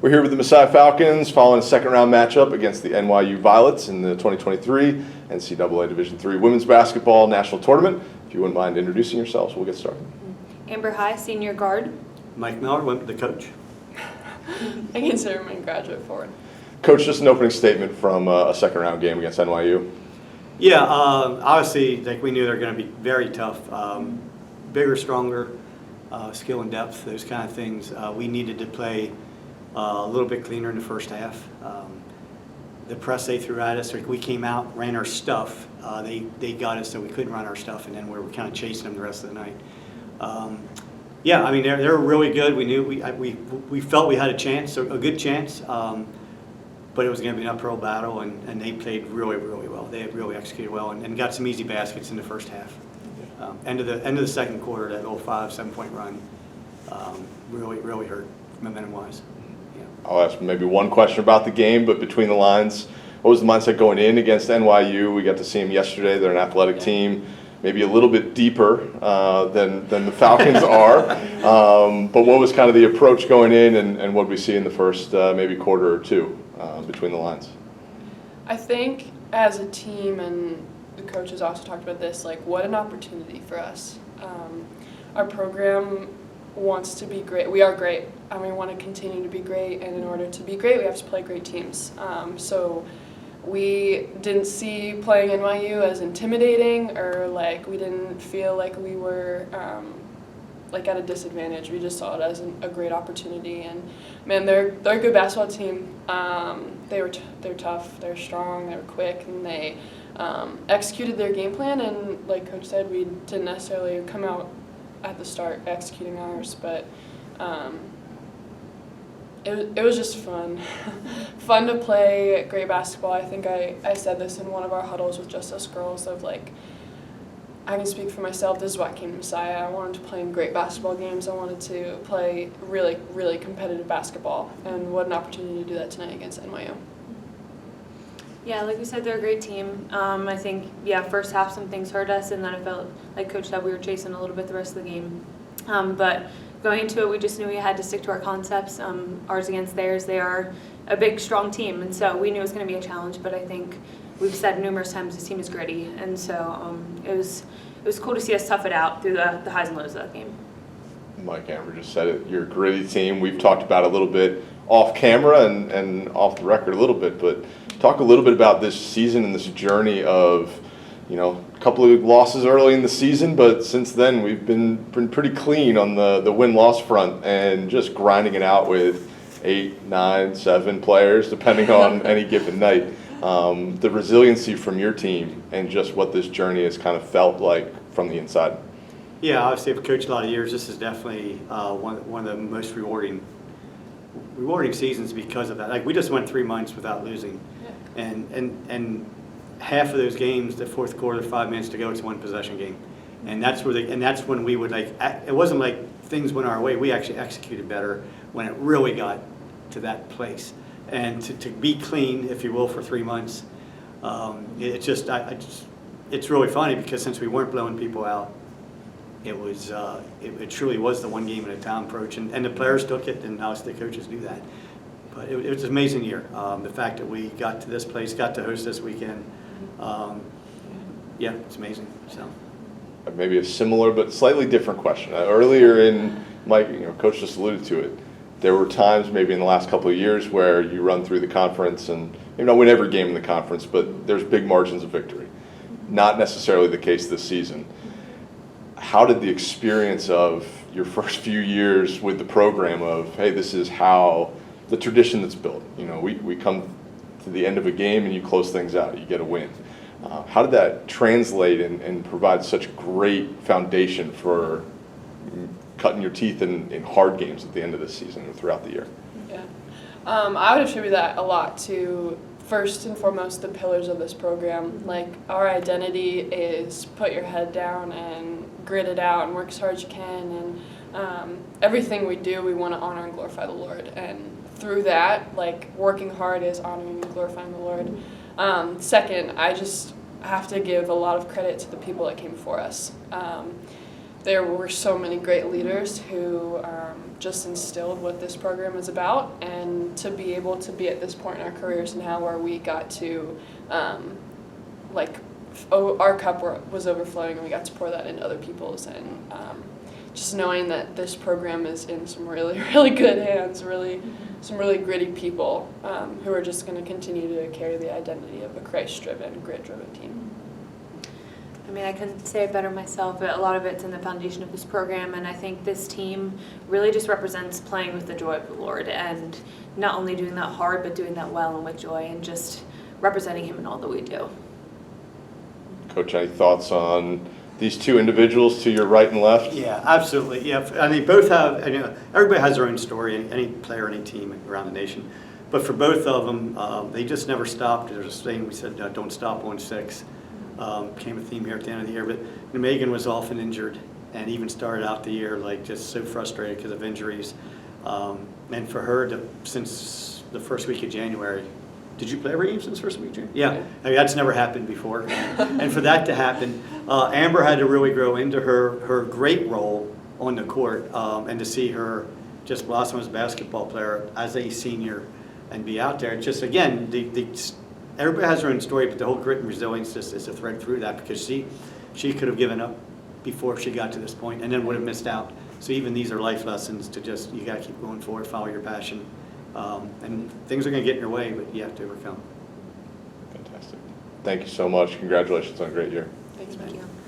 We're here with the Messiah Falcons following a second-round matchup against the NYU Violets in the 2023 NCAA Division III Women's Basketball National Tournament. If you wouldn't mind introducing yourselves, we'll get started. Amber High, senior guard. Mike Miller, the coach. I consider my graduate forward. Coach, just an opening statement from a second-round game against NYU. Yeah, obviously, like we knew they were going to be very tough, bigger, stronger, skill and depth, those kind of things. We needed to play a little bit cleaner in the first half. The press they threw at us, we came out, ran our stuff. They got us so we couldn't run our stuff, and then we were kind of chasing them the rest of the night. Yeah, I mean they're really good. We knew we felt we had a chance, a good chance, but it was going to be an uphill battle, and they played really, really well. They had really executed well and got some easy baskets in the first half. End of the second quarter, that 7-point run really hurt momentum-wise. Yeah. I'll ask maybe one question about the game, but between the lines, what was the mindset going in against NYU? We got to see them yesterday. They're an athletic team, maybe a little bit deeper than the Falcons are. But what was kind of the approach going in, and what did we see in the first maybe quarter or two between the lines? I think as a team, and the coaches also talked about this, like what an opportunity for us. Our program wants to be great. We are great, and we want to continue to be great. And in order to be great, we have to play great teams. So we didn't see playing NYU as intimidating, or like we didn't feel like we were like at a disadvantage. We just saw it as a great opportunity. And man, they're a good basketball team. They're tough, they're strong, they're quick, and they executed their game plan. And like Coach said, we didn't necessarily come out at the start executing ours, but it was just fun. Fun to play great basketball. I think I said this in one of our huddles with just us girls of like, I can speak for myself. This is why I came to Messiah. I wanted to play in great basketball games. I wanted to play really, really competitive basketball, and what an opportunity to do that tonight against NYU. Yeah, like we said, they're a great team. I think, first half some things hurt us, and then I felt like Coach said we were chasing a little bit the rest of the game. But going into it, we just knew we had to stick to our concepts, ours against theirs. They are a big, strong team, and so we knew it was going to be a challenge, but I think we've said numerous times this team is gritty, and so it was cool to see us tough it out through the highs and lows of that game. Mike Amber just said it. You're a gritty team. We've talked about it a little bit off camera and off the record a little bit, but talk a little bit about this season and this journey of, a couple of losses early in the season, but since then we've been pretty clean on the win-loss front and just grinding it out with 8, 9, 7 players, depending on any given night. The resiliency from your team and just what this journey has kind of felt like from the inside. Yeah, obviously, I've coached a lot of years. This is definitely one of the most rewarding seasons because of that. Like we just went 3 months without losing, and half of those games, the fourth quarter, 5 minutes to go, it's one possession game, and that's when we would like. It wasn't like things went our way. We actually executed better when it really got to that place, and to be clean, if you will, for 3 months. It's really funny because since we weren't blowing people out, it truly was the one game at a time approach, and the players took it, and obviously the coaches knew that. But it was an amazing year. The fact that we got to this place, got to host this weekend, it's amazing. So maybe a similar but slightly different question. Earlier in Mike, Coach just alluded to it. There were times maybe in the last couple of years where you run through the conference and not win every game in the conference, but there's big margins of victory. Not necessarily the case this season. How did the experience of your first few years with the program of, hey, this is how the tradition that's built, we come to the end of a game and you close things out, you get a win. How did that translate and provide such a great foundation for cutting your teeth in hard games at the end of the season or throughout the year? Yeah, I would attribute that a lot to, first and foremost, the pillars of this program. Like, our identity is put your head down and grit it out and work as hard as you can, and everything we do, we want to honor and glorify the Lord, and through that, like, working hard is honoring and glorifying the Lord. Second, I just have to give a lot of credit to the people that came before us. There were so many great leaders who just instilled what this program is about, and to be able to be at this point in our careers now where we got to, our cup was overflowing and we got to pour that into other people's, and just knowing that this program is in some really, really good hands, some really gritty people who are just going to continue to carry the identity of a Christ-driven, grit-driven team. I mean, I couldn't say it better myself, but a lot of it's in the foundation of this program, and I think this team really just represents playing with the joy of the Lord, and not only doing that hard, but doing that well and with joy, and just representing Him in all that we do. Coach, any thoughts on these two individuals to your right and left? Yeah, absolutely. Yeah, I mean, both have, everybody has their own story, any player, any team around the nation. But for both of them, they just never stopped. There's a saying we said, don't stop on 6. Became a theme here at the end of the year. But Megan was often injured and even started out the year like just so frustrated because of injuries. And for her, since the first week of January, did you play every game since first week of January? Yeah, I mean, that's never happened before. And for that to happen, Amber had to really grow into her great role on the court, and to see her just blossom as a basketball player as a senior and be out there. Just again, everybody has their own story, but the whole grit and resilience is a thread through that, because she could have given up before she got to this point and then would have missed out. So even these are life lessons to just, you got to keep going forward, follow your passion. And things are going to get in your way, but you have to overcome. Fantastic. Thank you so much. Congratulations on a great year. Thanks, man. Thank you.